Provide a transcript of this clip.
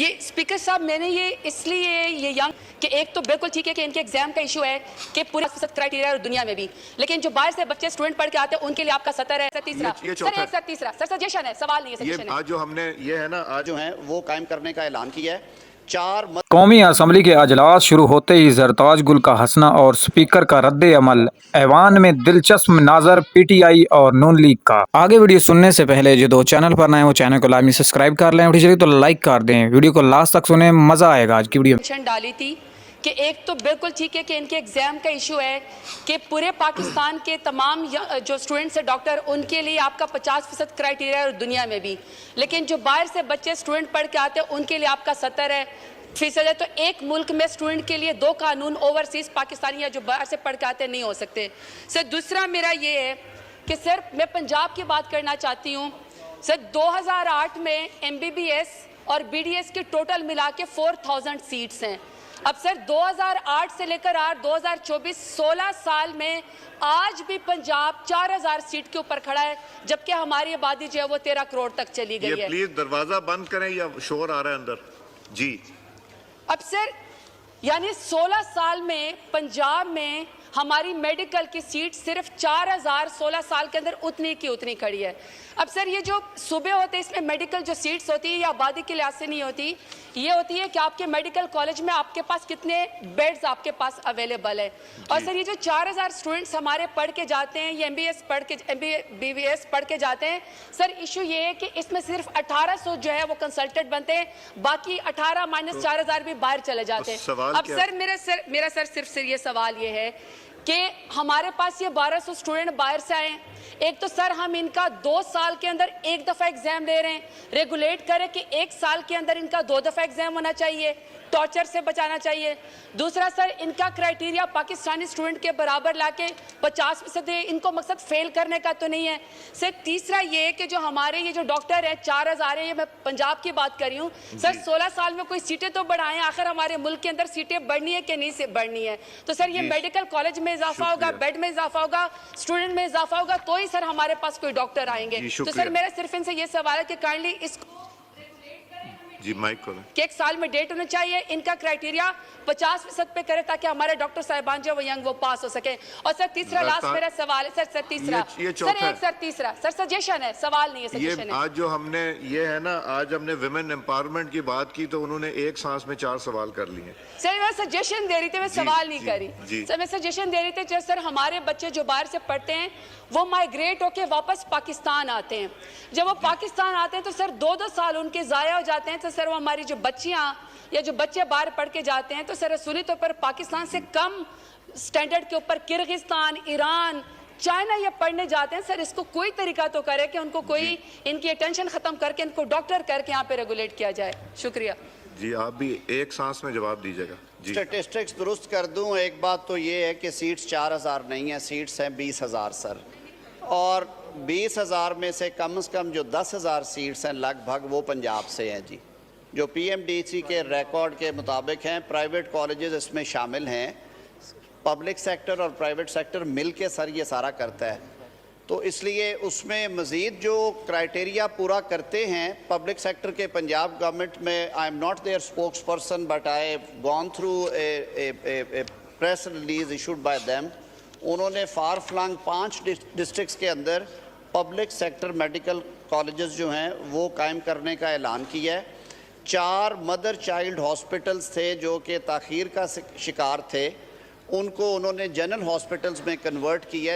ये स्पीकर साहब, मैंने ये इसलिए ये यंग कि एक तो बिल्कुल ठीक है कि इनके एग्जाम का इशू है कि पूरा क्राइटेरिया है दुनिया में भी, लेकिन जो बाहर से बच्चे स्टूडेंट पढ़ के आते हैं उनके लिए आपका 70 है। सर तीसरा, सर तीसरा सर सजेशन है, सवाल नहीं है, सजेशन है। आज जो हमने ये है ना, आज जो है वो कायम करने का ऐलान किया है। कौमी असम्बली के अजलास शुरू होते ही जरताज गुल का हंसना और स्पीकर का रद्द अमल, ऐवान में दिलचस्प मनाजर पीटीआई और नून लीग का। आगे वीडियो सुनने से पहले जो दो चैनल पर नए वो चैनल को लाजमी सब्सक्राइब कर लें, वीडियो तो लाइक कर दें, वीडियो को लास्ट तक सुने, मजा आएगा। आज की वीडियो डाली थी कि एक तो बिल्कुल ठीक है कि इनके एग्जाम का इशू है कि पूरे पाकिस्तान के तमाम जो स्टूडेंट्स हैं डॉक्टर, उनके लिए आपका 50% क्राइटेरिया है दुनिया में भी, लेकिन जो बाहर से बच्चे स्टूडेंट पढ़ के आते हैं उनके लिए आपका 70 है फीसद है। तो एक मुल्क में स्टूडेंट के लिए दो कानून ओवरसीज पाकिस्तानी या जो बाहर से पढ़ के आते नहीं हो सकते। सर दूसरा मेरा ये है कि सर मैं पंजाब की बात करना चाहती हूँ। सर 2008 में MBBS और BDS के टोटल मिला के 4000 सीट्स हैं। अब सर 2008 से लेकर आज 2024 16 साल में आज भी पंजाब 4000 सीट के ऊपर खड़ा है, जबकि हमारी आबादी जो है वो 13 करोड़ तक चली गई है। प्लीज दरवाजा बंद करें या शोर आ रहा है अंदर जी। अब सर यानी 16 साल में पंजाब में हमारी मेडिकल की सीट सिर्फ 4000 16 साल के अंदर उतनी की उतनी खड़ी है। अब सर ये जो सूबे होते हैं इसमें मेडिकल जो सीट्स होती है ये आबादी के लिहाज से नहीं होती, ये होती है कि आपके मेडिकल कॉलेज में आपके पास कितने बेड्स आपके पास अवेलेबल है। और सर ये जो 4000 स्टूडेंट्स हमारे पढ़ के जाते हैं, ये MBBS पढ़ के जाते हैं, सर इशू ये है कि इसमें सिर्फ 1800 जो है वो कंसल्टेंट बनते हैं, बाकी 18 - 4000 भी बाहर चले जाते हैं। अब सर मेरा सिर्फ ये सवाल ये है कि हमारे पास ये 1200 स्टूडेंट बाहर से आए। एक तो सर हम इनका 2 साल के अंदर एक दफ़ा एग्जाम ले रहे हैं, रेगुलेट करें कि 1 साल के अंदर इनका 2 दफ़ा एग्जाम होना चाहिए, टॉर्चर से बचाना चाहिए। दूसरा सर इनका क्राइटेरिया पाकिस्तानी स्टूडेंट के बराबर लाके 50% है, इनको मकसद फेल करने का तो नहीं है। सर तीसरा ये है कि जो हमारे ये जो डॉक्टर है 4000 है, ये मैं पंजाब की बात कर रही हूँ सर, 16 साल में कोई सीटें तो बढ़ाएं, आखिर हमारे मुल्क के अंदर सीटें बढ़नी है कि नहीं से बढ़नी है। तो सर ये मेडिकल कॉलेज में इजाफा होगा, बेड में इजाफा होगा, स्टूडेंट में इजाफा होगा, तो ही सर हमारे पास कोई डॉक्टर आएंगे। तो सर मेरा सिर्फ इनसे ये सवाल है कि काइंडली इसको जी माइक खोलें कि 1 साल में डेट होना चाहिए, इनका क्राइटेरिया 50% पे करे ताकि हमारे डॉक्टर साहिबान जो वो यंग वो पास हो सके। और सर तीसरा लास्ट मेरा सवाल है सर तीसरा सर सजेशन है, सवाल नहीं है, सजेशन है। आज जो हमने ये है ना, आज हमने विमेन एम्पावरमेंट की बात की तो उन्होंने एक सांस में 4 सवाल कर लिए। सर मैं सजेशन दे रही थी, मैं सवाल नहीं करी सर, मैं सजेशन दे रही थी जो सर हमारे बच्चे जो बाहर से पढ़ते हैं वो माइग्रेट होके वापस पाकिस्तान आते हैं। जब वो पाकिस्तान आते हैं तो सर 2-2 साल उनके ज़ाया हो जाते हैं। तो सर वो हमारी जो बच्चियाँ या जो बच्चे बाहर पढ़ के जाते हैं तो सर रसूली तौर पर पाकिस्तान से कम स्टैंडर्ड के ऊपर किर्गिस्तान, ईरान, चाइना ये पढ़ने जाते हैं। सर इसको कोई तरीका तो करे कि उनको कोई इनकी टेंशन खत्म करके इनको डॉक्टर करके यहाँ पे रेगुलेट किया जाए। शुक्रिया जी। आप भी एक सांस में जवाब दीजिएगा जी। स्टेटिस्टिक्स दुरुस्त कर दूं, एक बात तो ये है कि सीट्स 4000 नहीं है, सीट्स हैं 20000 सर, और 20000 में से कम जो 10000 सीट्स हैं लगभग वो पंजाब से हैं जी, जो PMDC के रिकॉर्ड के मुताबिक हैं। प्राइवेट कॉलेजेस इसमें शामिल हैं, पब्लिक सेक्टर और प्राइवेट सेक्टर मिल के सर ये सारा करता है। तो इसलिए उसमें मज़ीद जो क्राइटेरिया पूरा करते हैं पब्लिक सेक्टर के, पंजाब गवर्नमेंट में I am not there spokesperson but I have gone through a press release issued by them. उन्होंने फार फ्लंग 5 डिस्ट्रिक्ट्स के अंदर पब्लिक सेक्टर मेडिकल कॉलेजेस जो हैं वो कायम करने का ऐलान किया है। 4 मदर चाइल्ड हॉस्पिटल्स थे जो कि ताख़ीर का शिकार थे, उनको उन्होंने जनरल हॉस्पिटल्स में कन्वर्ट किया है।